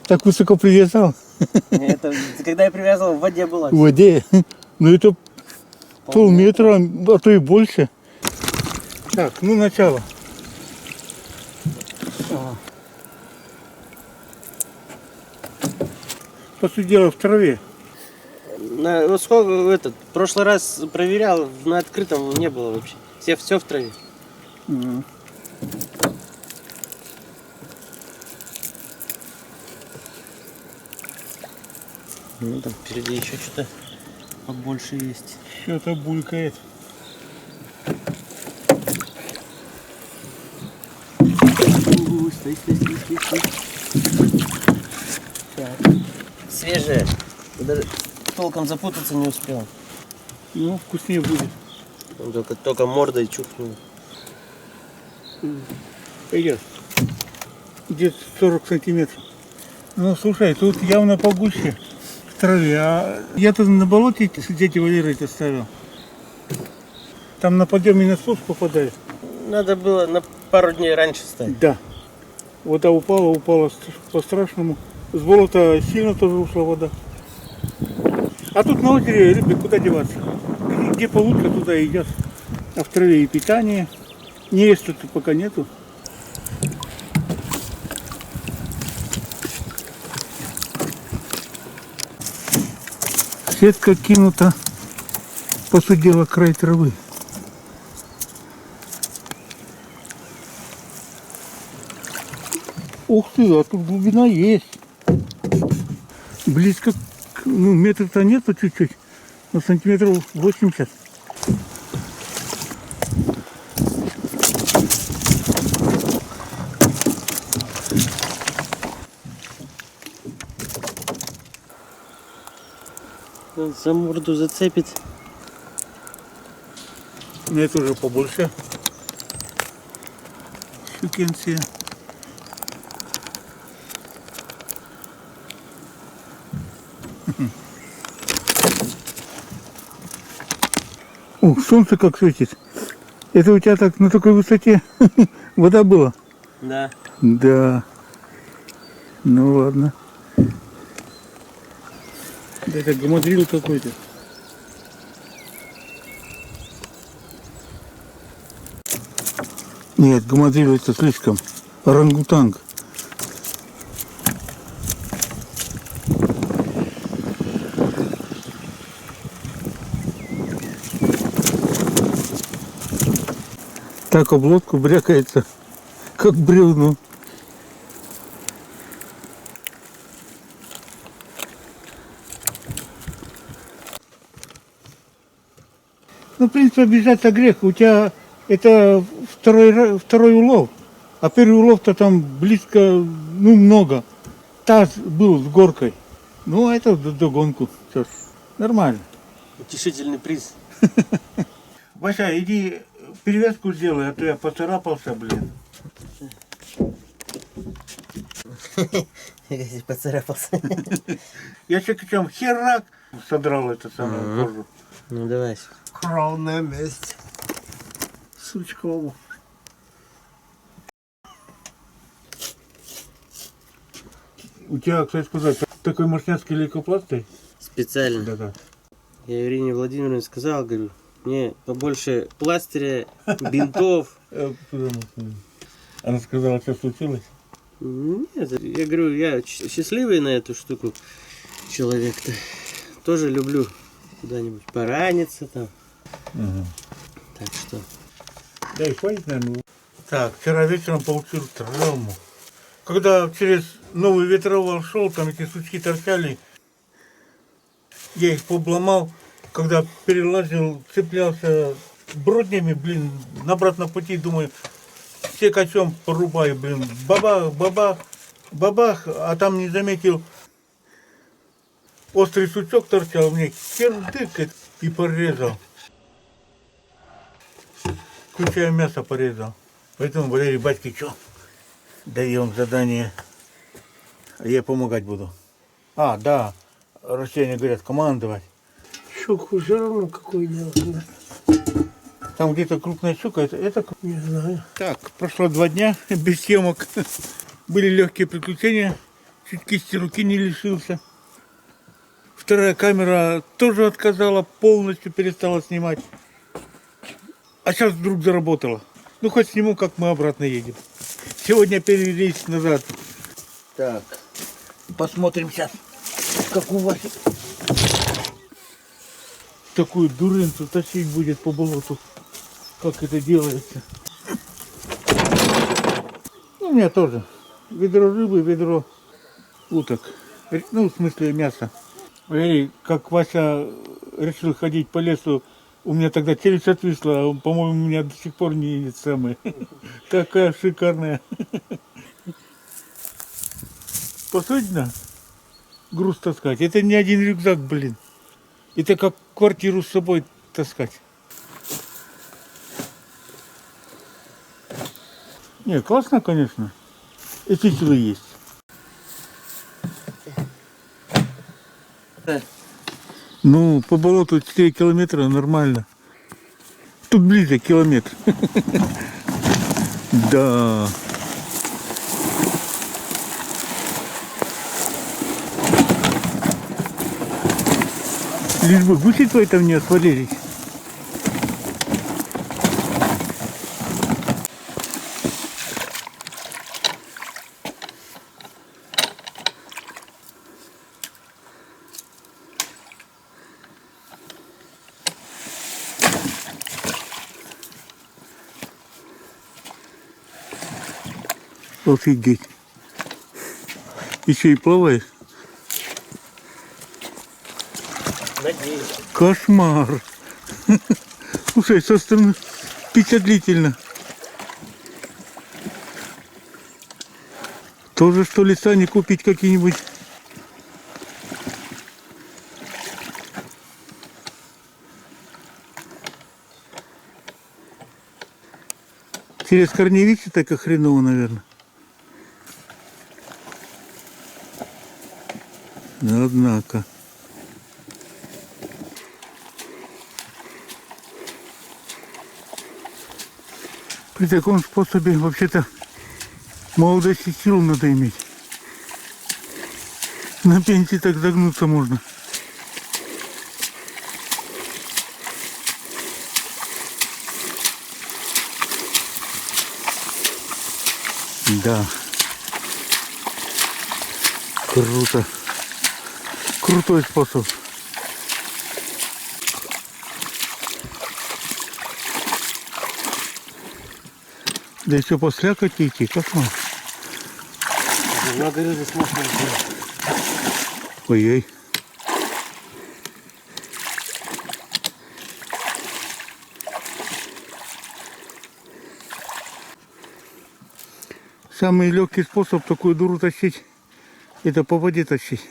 Так высоко привязал. Это когда я привязывал, в воде была. В воде. Ну это полметра, а то и больше. Так, ну начало. По сути дела в траве. Вот сколько в прошлый раз проверял, на открытом не было вообще. Все в траве. Ну там впереди еще что-то побольше есть. Что-то булькает. Стой. Так. Свежая. Я даже толком запутаться не успел. Ну, вкуснее будет. Он только мордой чухнул. Пойдет. Где-то 40 сантиметров. Ну, слушай, тут явно погуще в траве. А я-то на болоте с дядей Валерой оставил. Там на подъем и на спуск попадает. Надо было на пару дней раньше ставить. Да. Вода упала по-страшному. С болота сильно тоже ушла вода. А тут на озере рыбы куда деваться? Где получше, туда и идет. А в траве и питание. Нереста тут пока нету. Сетка кинута, посудила край травы. Ух ты, а тут глубина есть. Близко, ну метров-то нету чуть-чуть, но сантиметров 80. Он за морду зацепит. Это уже побольше. Щукенция. Ух, солнце как светит. Это у тебя так на такой высоте вода была? Да. Да. Ну ладно. Да это гамадрил какой-то. Нет, гамадрил это слишком. Орангутанг. Так об лодку брякается, как бревно. Ну, в принципе, обижаться грех. У тебя это второй улов. А первый улов-то там близко, ну, много. Таз был с горкой. Ну, а это догонку. Что ж, нормально. Утешительный приз. Вася, иди перевязку сделай, а то я поцарапался, блин. Я поцарапался. Я еще причем херак содрал эту самую кожу. Ну давай. Крал на месте. Сучкову. У тебя, кстати сказать, такой мощняцкий лейкопластырь? Специально. Да-да. Я Ирине Владимировне сказал, говорю, мне побольше пластыря, бинтов. Она сказала, что случилось? Нет, я говорю, я счастливый на эту штуку человек-то. Тоже люблю куда-нибудь пораниться там. Угу. Так что. Да и хватит, наверное. Так, вчера вечером получил травму. Когда через новый ветровал шел, там эти сучки торчали. Я их обломал, когда перелазил, цеплялся броднями, блин, на обратном пути, думаю, все качом порубаю, блин, бабах, бабах, бабах, а там не заметил, острый сучок торчал, мне кирдык и порезал. Включая мясо порезал. Поэтому Валерий, батьки, что? Даем задание, а я помогать буду. А, да, россияне говорят, командовать. Щуку все равно какое дело. Там где-то крупная щука, это... Не знаю. Так, прошло 2 дня без съемок. Были легкие приключения. чуть кисти руки не лишился. Вторая камера тоже отказала, полностью перестала снимать. А сейчас вдруг заработала. Ну, хоть сниму, как мы обратно едем. Сегодня перерейс назад. Так, посмотрим сейчас, как у вас такую дурынцу тащить будет по болоту. Как это делается. Ну, у меня тоже. Ведро рыбы, ведро уток. Ну, в смысле мяса. И как Вася решил ходить по лесу, у меня тогда челюсть отвисла, а он, по-моему, у меня до сих пор не едет самая. Такая шикарная. Посудно груз таскать. Это не один рюкзак, блин. Это как квартиру с собой таскать. Не, классно, конечно. Эти силы есть. Ну, по болоту 4 километра нормально. Тут ближе километр. Да. Лишь бы гуси твои там не отвалились. Офигеть. Еще и плавает. Надеюсь. Кошмар. Слушай, со стороны впечатлительно. Тоже что ли сани купить какие-нибудь? Через Корневичи так и хреново, наверное. Однако. При таком способе вообще-то молодость и силу надо иметь. На пенсии так загнуться можно. Да. Круто. Крутой способ. Да еще по слякоти идти, кошмар. Много рыбы сложно сделать. Ой-ой. Самый легкий способ такую дуру тащить, это по воде тащить.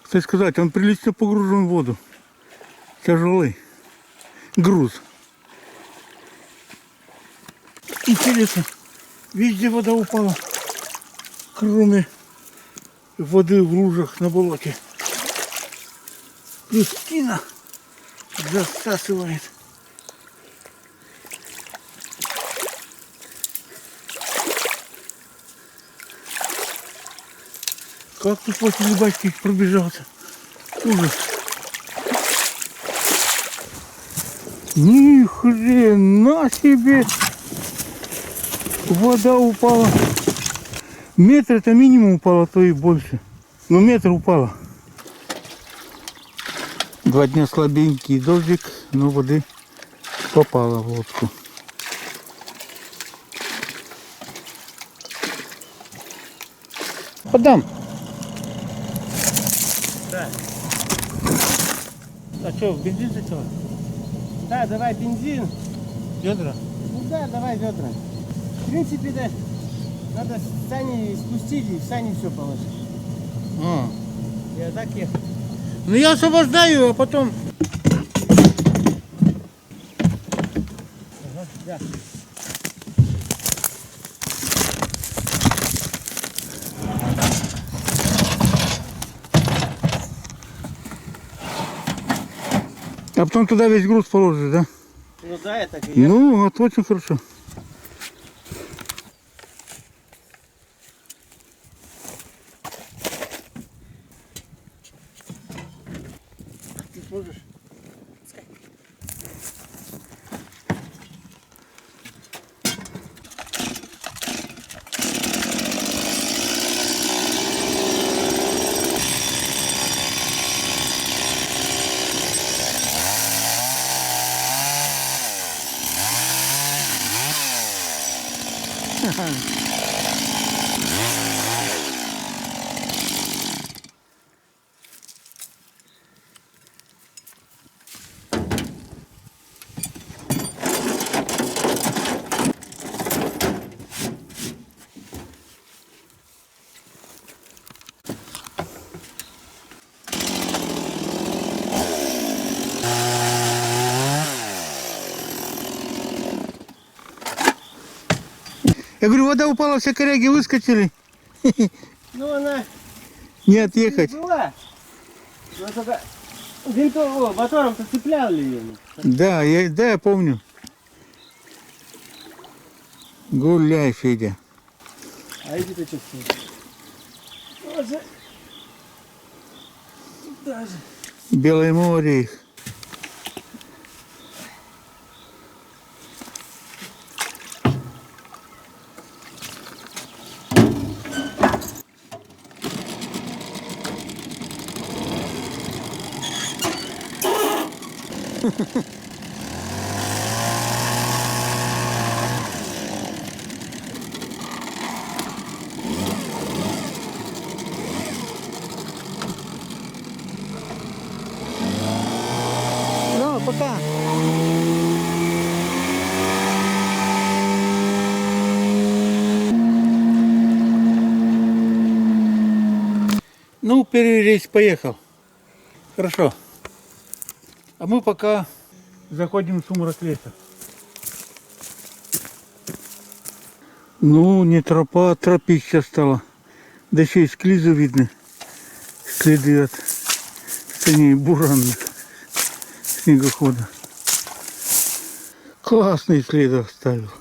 Кстати сказать, он прилично погружен в воду. Тяжелый груз. Интересно, везде вода упала, кроме воды в лужах на болоте. Плюс тина засасывает. Как тут после рыбачки пробежался? Ужас. Ни хрена себе! Вода упала. Метр это минимум упало, то и больше. Но метр упало. 2 дня слабенький дождик, но воды попало в лодку. Подам. Да. А что, бензин зачем? Да, давай бензин. Ведра? Ну да, давай ведра. В принципе, да, надо сани спустить и в сани все положить. Я так ехал. Ну я освобождаю, а потом... Ага, да. А потом туда весь груз положишь, да? Ну да, я так и ехал. Ну, вот очень хорошо. Ты сможешь? Я говорю, вода упала, все коряги выскочили. Ну она Не отъехать. была. Но только винтом, мотором-то цеплял ли ее? Да, я помню. Гуляй, Федя. А эти-то что стоят? Тоже. Даже. Белое море их. Ну, пока. Ну, первый рейс поехал. Хорошо. А мы пока заходим в сумрак леса. Ну, не тропа, а тропища стала. Да еще и склизу видно. Следы от саней буранных снегохода. Классный след оставил.